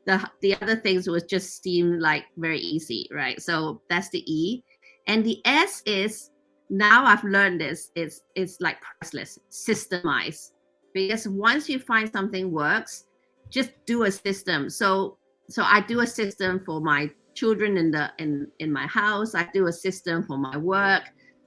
the other things would just seem like very easy, right? So that's the E. And the S is, now I've learned this, it's like priceless, systemize. Because once you find something works, just do a system. So I do a system for my children in my house. I do a system for my work.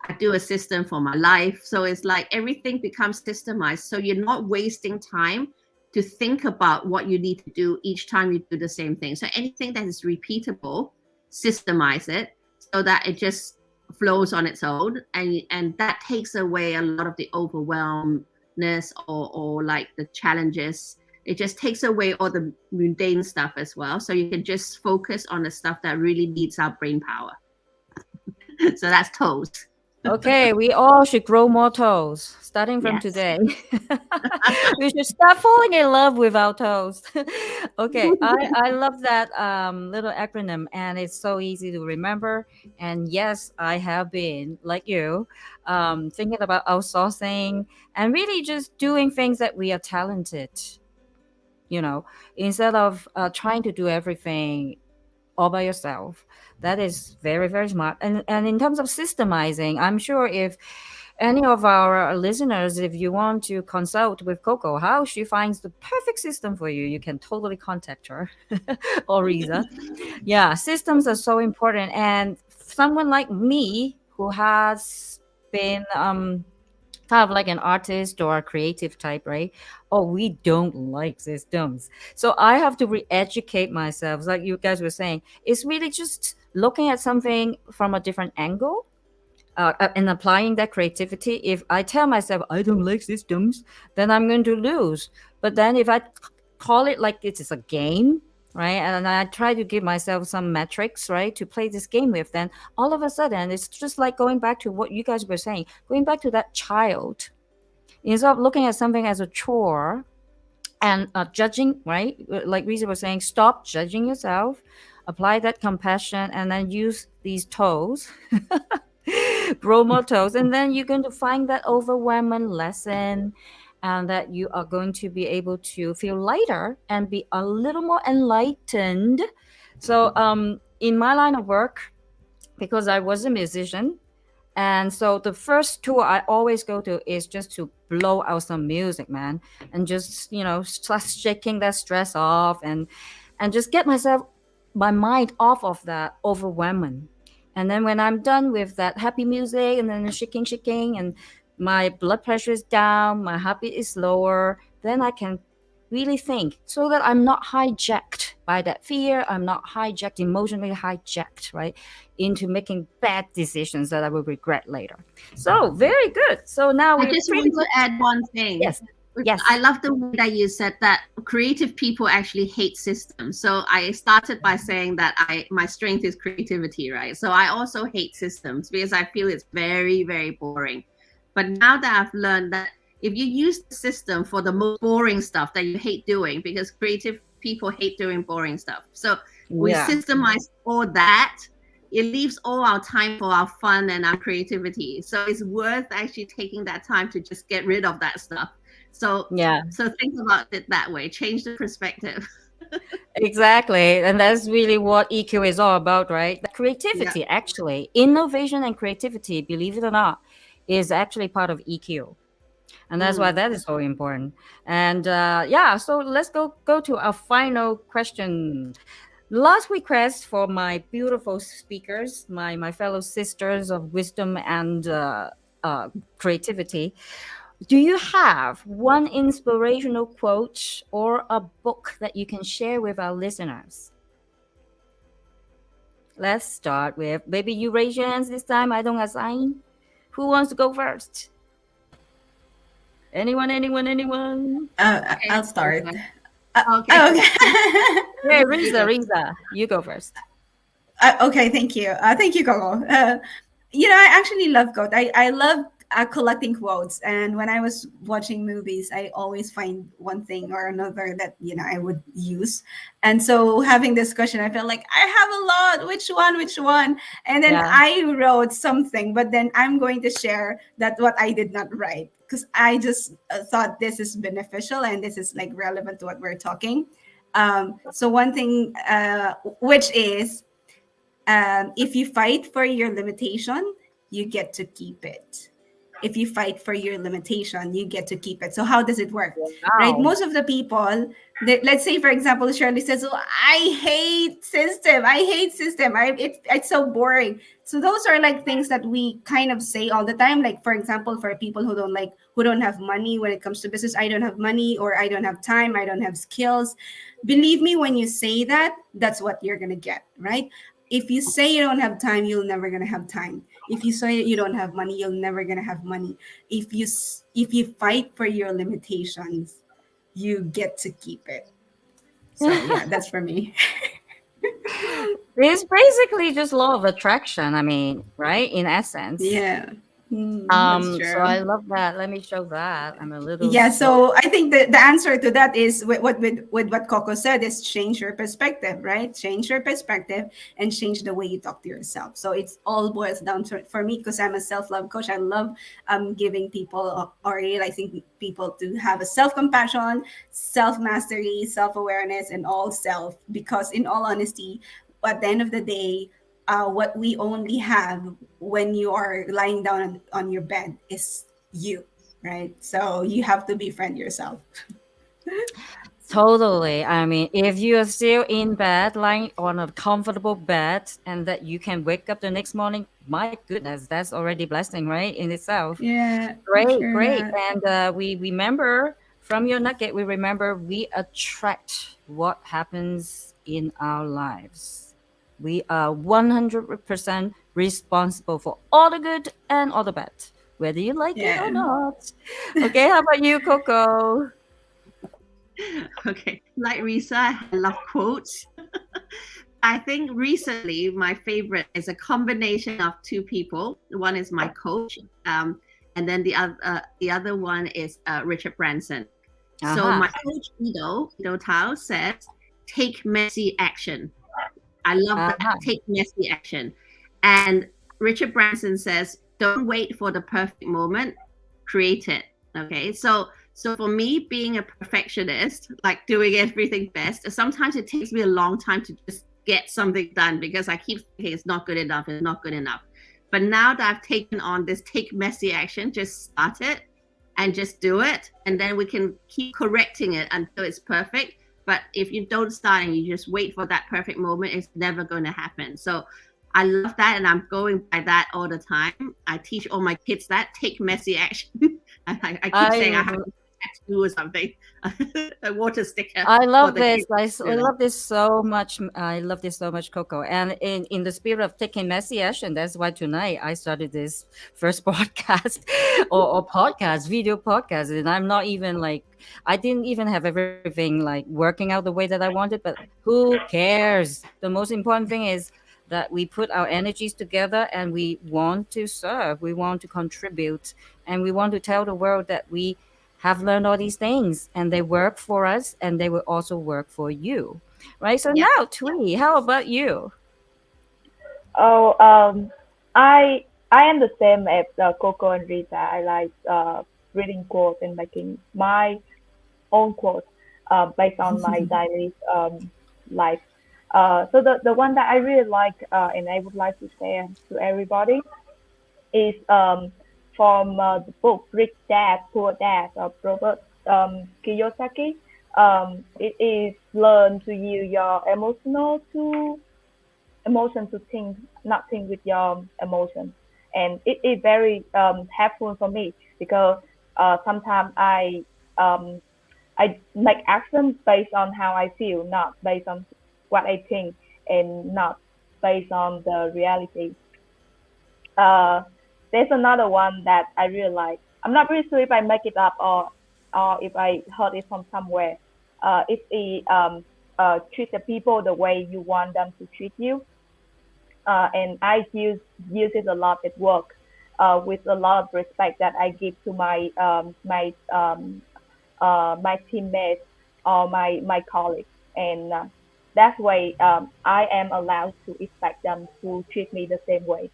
I do a system for my life. So it's like everything becomes systemized. So you're not wasting time to think about what you need to do each time you do the same thing. So anything that is repeatable, systemize it so that it just flows on its own, and that takes away a lot of the overwhelmness, or like the challenges. It just takes away all the mundane stuff as well, so you can just focus on the stuff that really needs our brain power. So that's toes. Okay, we all should grow more toes starting from Yes. today. We should start falling in love with our toes. Okay, I love that little acronym, and it's so easy to remember. And yes, I have been like you, thinking about outsourcing and really just doing things that we are talented, you know, instead of trying to do everything all by yourself. That is very, very smart. And in terms of systemizing, I'm sure if any of our listeners, if you want to consult with Coco, how she finds the perfect system for you, you can totally contact her or Riza. Yeah, systems are so important. And someone like me who has been kind of like an artist or a creative type, right? Oh, we don't like systems. So I have to re-educate myself. Like you guys were saying, it's really just looking at something from a different angle, and applying that creativity. If I tell myself I don't like systems, then I'm going to lose. But then if I call it like it is a game, right, and I try to give myself some metrics, right, to play this game with, then all of a sudden it's just like going back to what you guys were saying, going back to that child. Instead of looking at something as a chore and judging, right? Like Risa was saying, stop judging yourself, apply that compassion, and then use these tools, grow more tools, and then you're going to find that overwhelming lesson, and that you are going to be able to feel lighter and be a little more enlightened. So, in my line of work, because I was a musician, and so the first tour I always go to is just to blow out some music, man, and just start shaking that stress off, and just get my mind off of that overwhelming. And then when I'm done with that happy music, and then shaking, and my blood pressure is down, my heartbeat is lower, then I can really think, so that I'm not hijacked by that fear. I'm not hijacked, emotionally hijacked, right, into making bad decisions that I will regret later. So very good. So now I we're just pretty want to much, add one thing. yes, yes, I love the way that you said that creative people actually hate systems. So I started by saying that my strength is creativity, right? So I also hate systems because I feel it's very, very boring. But now that I've learned that if you use the system for the most boring stuff that you hate doing, because creative people hate doing boring stuff. So we yeah. systemize all that, it leaves all our time for our fun and our creativity. So it's worth actually taking that time to just get rid of that stuff. So Yeah, so think about it that way. Change the perspective. exactly. And that's really what EQ is all about, right? The Yeah. creativity, actually, innovation and creativity, believe it or not, is actually part of EQ. And that's why Mm. that is so important. And yeah, so let's go to our final question. Last request for my beautiful speakers, my fellow sisters of wisdom and creativity. Do you have one inspirational quote or a book that you can share with our listeners? Let's start with, maybe you raise your hands this time. I don't assign. Who wants to go first? Anyone, anyone, anyone? Okay. I'll start. Okay. Okay. Hey, You Riza, go. Riza, you go first. Okay, thank you. Thank you, Coco. I actually love quotes. I love collecting quotes. And when I was watching movies, I always find one thing or another that, I would use. And so having this question, I felt like I have a lot. Which one? Which one? And then Yeah, I wrote something, but then I'm going to share that what I did not write because I just thought this is beneficial and this is like relevant to what we're talking. So one thing, which is if you fight for your limitation, you get to keep it. If you fight for your limitation, you get to keep it. So how does it work? Right? wow. Most of the people, let's say, for example, Shirley says, "Oh, I hate system. I hate system. It's so boring." So those are like things that we kind of say all the time. Like for example, for people who don't have money when it comes to business, I don't have money or I don't have time, I don't have skills. Believe me, when you say that, that's what you're gonna get, right? If you say you don't have time, you're never gonna have time. If you say you don't have money, you're never gonna have money. If you fight for your limitations, you get to keep it. So yeah, that's for me. It's basically just law of attraction. I mean, right? In essence. Yeah. That's So true. I love that. Let me show that. I'm a little Yeah, slow. so I think the answer to that is with what Coco said is change your perspective, right? Change your perspective and change the way you talk to yourself. So it's all boils down to for me because I'm a self-love coach. I love giving people or realizing people to have a self-compassion, self-mastery, self-awareness, and all self. Because in all honesty, at the end of the day, what we only have when you are lying down on your bed is you, right? So you have to befriend yourself. Totally. I mean, if you are still in bed, lying on a comfortable bed, and that you can wake up the next morning, my goodness, that's already blessing, right, in itself. Yeah, Great, true great. that. And we remember from your nugget, we remember we attract what happens in our lives. We are 100% responsible for all the good and all the bad, whether you like it or Yeah. not. Okay, how about you, Coco? Okay, like Risa, I love quotes. I think recently my favorite is a combination of two people. One is my coach, and then the other one is Richard Branson. So my Aha. coach Ido Tao says, "Take messy action." I love that. Aha. Take messy action. And Richard Branson says, "Don't wait for the perfect moment. Create it." Okay, so for me, being a perfectionist, like doing everything best, sometimes it takes me a long time to just get something done because I keep thinking it's not good enough, it's not good enough. But now that I've taken on this take messy action, just start it and just do it. And then we can keep correcting it until it's perfect. But if you don't start and you just wait for that perfect moment, it's never going to happen. So I love that. And I'm going by that all the time. I teach all my kids that take messy action. I keep I saying I have tattoo or something, a water sticker I for love the this. kids. I love this so much. I love this so much, Coco. And in the spirit of taking messy action, that's why tonight I started this first podcast or podcast, video podcast. And I'm not even like, I didn't even have everything like working out the way that I wanted, but who cares? The most important thing is that we put our energies together and we want to serve, we want to contribute, and we want to tell the world that we have learned all these things and they work for us and they will also work for you. Right? So Yep. now, Twee, how about you? Oh, I am the same as Coco and Rita. I like reading quotes and making my own quotes based on my daily life. So the one that I really like and I would like to share to everybody is from the book Rich Dad Poor Dad of Robert Kiyosaki. It is learn to use your emotion to think, not think with your emotion, and it is very helpful for me because sometimes um, I make action based on how I feel, not based on what I think, and not based on the reality. Uh, there's another one that I really like. I'm not really sure if I make it up or if I heard it from somewhere. It's treat the people the way you want them to treat you. And I use it a lot at work, with a lot of respect that I give to my teammates or my colleagues, and that way I am allowed to expect them to treat me the same way.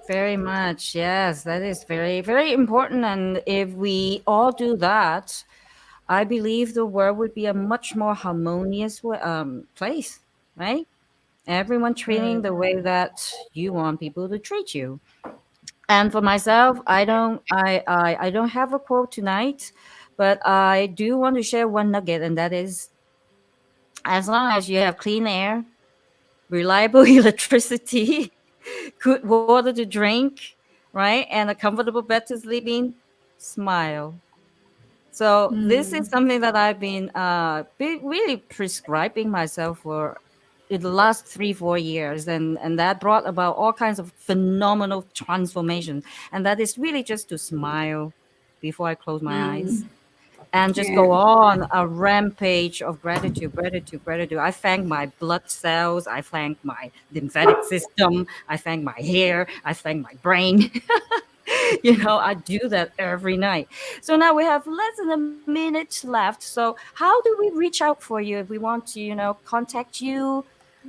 Very much. Yes, that is very, very important. And if we all do that, I believe the world would be a much more harmonious place, right? Everyone treating Mm. the way that you want people to treat you. And for myself, I don't have a quote tonight, but I do want to share one nugget, and that is, as long as you have clean air, reliable electricity, good water to drink, right, and a comfortable bed to sleep in, smile. So this is Mm. something that I've been really prescribing myself for in the last 3 4 years, and that brought about all kinds of phenomenal transformation. And that is really just to smile before I close my eyes Mm. and just Yeah. go on a rampage of gratitude, gratitude, gratitude. I thank my blood cells, I thank my lymphatic system, I thank my hair, I thank my brain. I do that every night. So now we have less than a minute left. So how do we reach out for you if we want to, contact you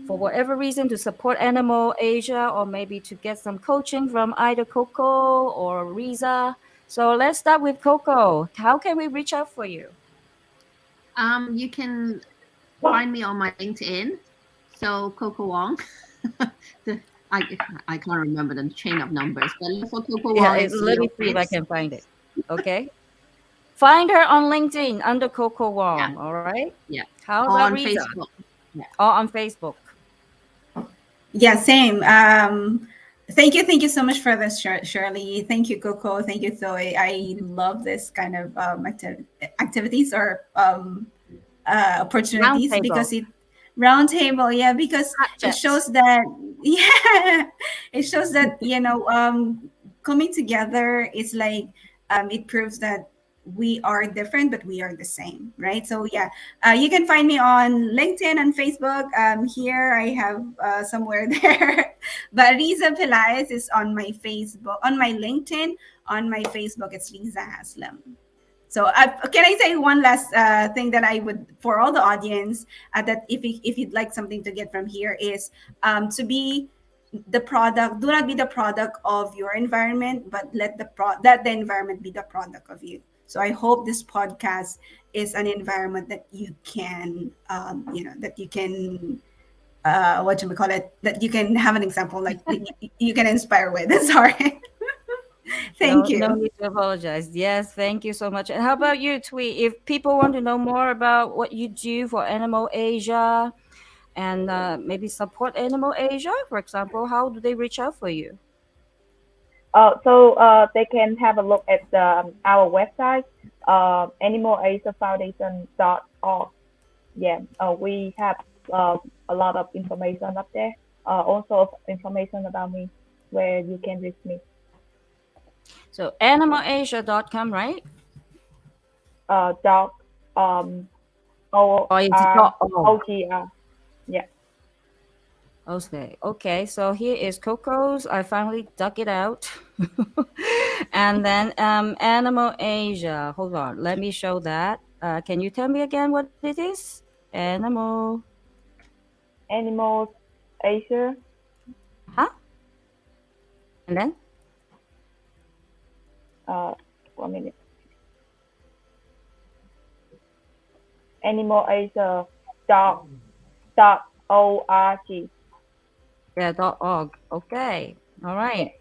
for whatever reason to support Animal Asia, or maybe to get some coaching from either Coco or Riza? So let's start with Coco. How can we reach out for you? You can find me on my LinkedIn. So Coco Wong. the, I I can't remember the chain of numbers, but look for Coco Yeah, Wong and let CEO me see if I Kids. can find it. Okay. Find her on LinkedIn under Coco Yeah, Wong. All right. yeah. How about On Riza? Facebook. Yeah. Or on Facebook? Yeah, same. Thank you so much for this, Shirley. Thank you, Coco. Thank you, Zoe. I love this kind of activities or opportunities Roundtable. because it roundtable. Yeah, because Chat it chat. shows that Yeah, it shows that, coming together is like, it proves that we are different but we are the same, right? So yeah, you can find me on LinkedIn and Facebook. Here I have somewhere there, but Riza Pelaez is on my Facebook, on my LinkedIn. On my Facebook it's Riza Haslam. So can I say one last thing that I would, for all the audience, that if you'd like something to get from here is, to be the product. Do not be the product of your environment, but let the environment be the product of you. So I hope this podcast is an environment that you can, that you can, what you call it, that you can have an example, like you can inspire with. Sorry. No, Thank no you. need to apologize. Yes, thank you so much. And how about you, Twee? If people want to know more about what you do for Animal Asia and maybe support Animal Asia, for example, how do they reach out for you? So they can have a look at our website, animalasiafoundation.org. Yeah, we have uh, a lot of information up there. Also information about me, where you can reach me. So animalasia.com, right? Dot um O Or is it R dot .org? O G R. Yeah, Okay, okay. So here is Coco's. I finally dug it out. And then Animal Asia. Hold on, let me show that. Can you tell me again what it is? Animal. Animals Asia. Huh? And then? Uh, 1 minute. Animal Asia dot org. Yeah, dot .org. Okay. All Yeah, right.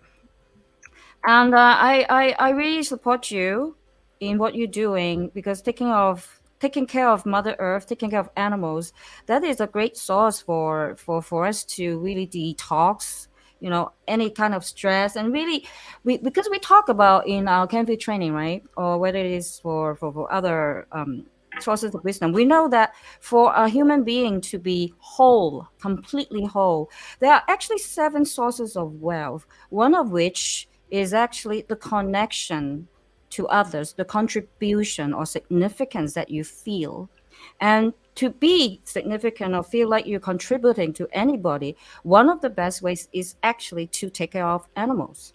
And I really support you in what you're doing because taking care of Mother Earth, taking care of animals, that is a great source for us to really detox, any kind of stress. And really, because we talk about in our canvas training, right, or whether it is for other sources of wisdom, we know that for a human being to be whole, completely whole, there are actually 7 sources of wealth, one of which is actually the connection to others, the contribution or significance that you feel. And to be significant or feel like you're contributing to anybody, one of the best ways is actually to take care of animals,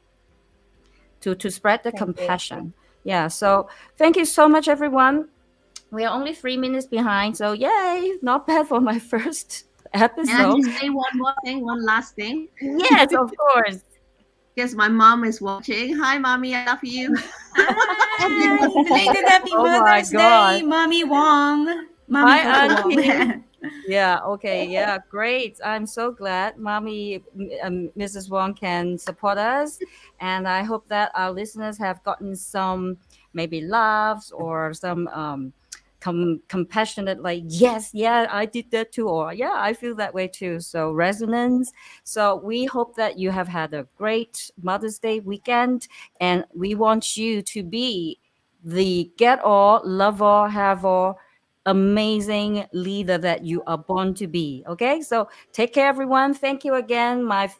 to spread the thank you. compassion. Yeah, so thank you so much, everyone. We are only 3 minutes behind, so yay, not bad for my first Can I episode. just say one more thing, one last thing? Yes, of course. Because my mom is watching. Hi, mommy, I love you. Hi! Belated Happy Oh my Mother's Day, God. Mommy Wong. Mommy Hi, Coco Auntie. Wong. Yeah, okay, yeah, great. I'm so glad Mrs. Wong can support us. And I hope that our listeners have gotten some maybe laughs or some compassionate, like, yes, yeah, I did that too. Or, yeah, I feel that way too. So, resonance. So, we hope that you have had a great Mother's Day weekend. And we want you to be the get all, love all, have all amazing leader that you are born to be. Okay, so take care, everyone. Thank you again, my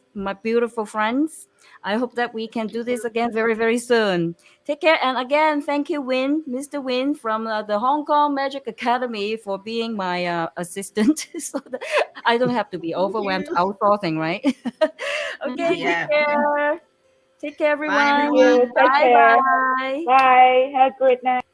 beautiful friends. I hope that we can do this again very, very soon. Take care, and again, thank you, Win, Mr. Win from the Hong Kong Magic Academy for being my assistant, so that I don't have to be Thank overwhelmed you. outsourcing, right? Okay, take Yeah. care. Take care, Bye, Thank everyone. everyone. you. Take Bye care. bye. Bye. Have a great night.